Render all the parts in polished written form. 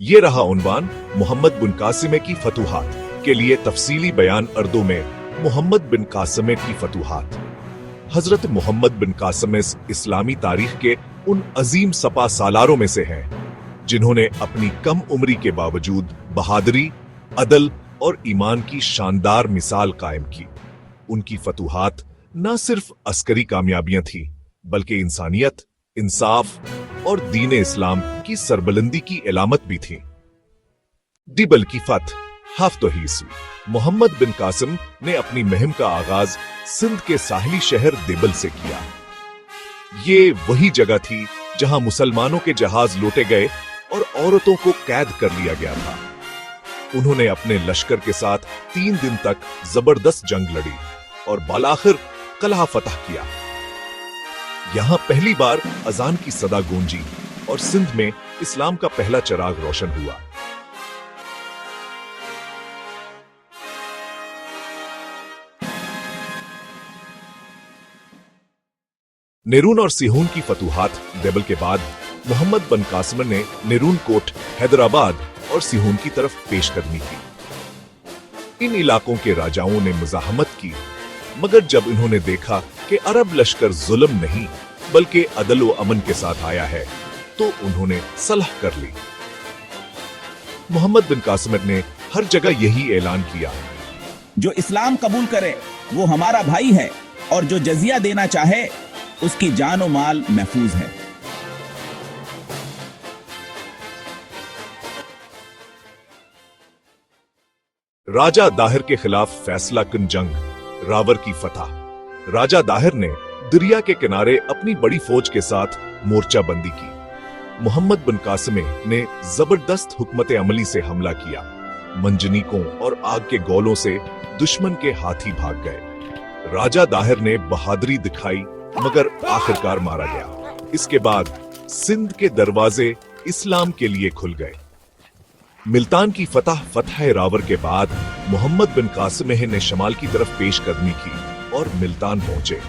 ये रहा उन्वान मोहम्मद बिन कासिम की फतूहात के लिए तफसीली बयान उर्दू में मोहम्मद बिन कासिम की फतूहात। हजरत मोहम्मद बिन कासिम इस्लामी तारीख के उन अजीम सपा सालारों में से हैं जिन्होंने अपनी कम उम्री के बावजूद बहादुरी, अदल और ईमान की शानदार मिसाल कायम की। उनकी फतूहात न सिर्फ अस्करी कामयाबियां थी बल्कि इंसानियत, इंसाफ और दीन इस्लाम की सरबलंदी की इलामत भी थी। दिबल की फतह हफ्तो ईस्वी मोहम्मद बिन कासिम ने अपनी मुहिम का आगाज सिंध के साहिली शहर दिबल से किया। ये वही जगह थी जहां मुसलमानों के जहाज लूटे गए और औरतों को कैद कर लिया गया था। उन्होंने अपने लश्कर के साथ 3 दिन तक जबरदस्त जंग लड़ी और बालाखिर कलह फतह किया। यहां पहली बार अजान की सदा गूंजी और सिंध में इस्लाम का पहला चिराग रोशन हुआ। नेरून और सिहून की फतूहात देबल के बाद मोहम्मद बिन कासिम ने नेरून कोट, हैदराबाद और सिहून की तरफ पेशकदमी की। इन इलाकों के राजाओं ने मुजाहमत की, मगर जब इन्होंने देखा कि अरब लश्कर जुल्म नहीं बल्कि अदल व अमन के साथ आया है तो उन्होंने सलह कर ली। मोहम्मद बिन कासिम ने हर जगह यही ऐलान किया, जो इस्लाम कबूल करे वो हमारा भाई है और जो जजिया देना चाहे उसकी जान और माल महफूज है। राजा दाहिर के खिलाफ फैसला कुन जंग, रावर की फतह। राजा दाहिर ने दरिया के किनारे अपनी बड़ी फौज के साथ मोर्चा बंदी की। मोहम्मद बिन कासिम ने जबरदस्त हुकमत अमली से हमला किया। मंजनीकों और आग के गोलों से दुश्मन के हाथी भाग गए। राजा दाहिर ने बहादुरी दिखाई मगर आखिरकार मारा गया। इसके बाद सिंध के दरवाजे इस्लाम के लिए खुल गए। मुल्तान की फतह रावर के बाद मोहम्मद बिन कासिम ने शमाल की तरफ पेशकदमी की और मुल्तान पहुंचे।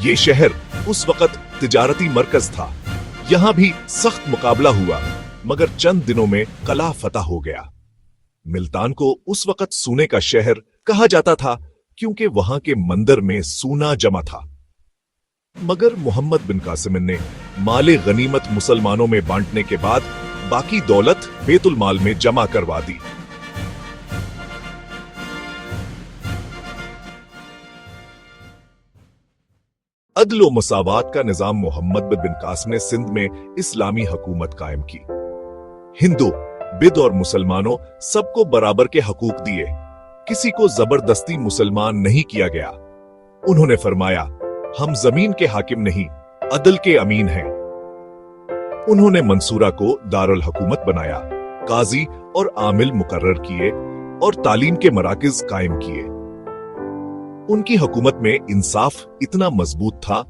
ये शहर उस वक्त तिजारती मरकज था। यहां भी सख्त मुकाबला हुआ मगर चंद दिनों में कला फतह हो गया। मुल्तान को उस वक्त सोने का शहर कहा जाता था क्योंकि वहां के मंदिर में सोना जमा था। मगर मोहम्मद बिन कासिम ने माले गनीमत मुसलमानों में बांटने के बाद बाकी दौलत बैतुल माल में जमा करवा दी। अदल व मसावात का निजाम मोहम्मद बिन कासिम ने सिंध में इस्लामी हुकूमत कायम की। हिंदू, बिद और मुसलमानों सबको बराबर के हकूक दिए। किसी को जबरदस्ती मुसलमान नहीं किया गया। उन्होंने फरमाया, हम जमीन के हाकिम नहीं, अदल के अमीन हैं। उन्होंने मंसूरा को दारुल हुकूमत बनाया, काजी और आमिल मुकर्रर किए और तालीम के मराकिज कायम किए। उनकी हुकूमत में इंसाफ इतना मजबूत था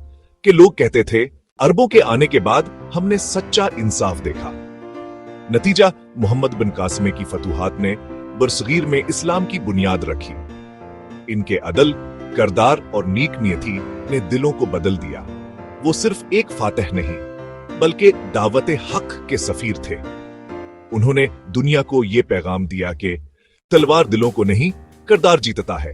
कि लोग कहते थे, अरबों के आने के बाद हमने सच्चा इंसाफ देखा। नतीजा मोहम्मद बिन कासिम की फतूहात ने बरसगीर में इस्लाम की बुनियाद रखी। इनके अदल, करदार और नीक नियति ने दिलों को बदल दिया। वो सिर्फ एक फातह नहीं बल्कि दावत हक के सफीर थे। उन्होंने दुनिया को ये पैगाम दिया कि तलवार दिलों को नहीं, करदार जीतता है।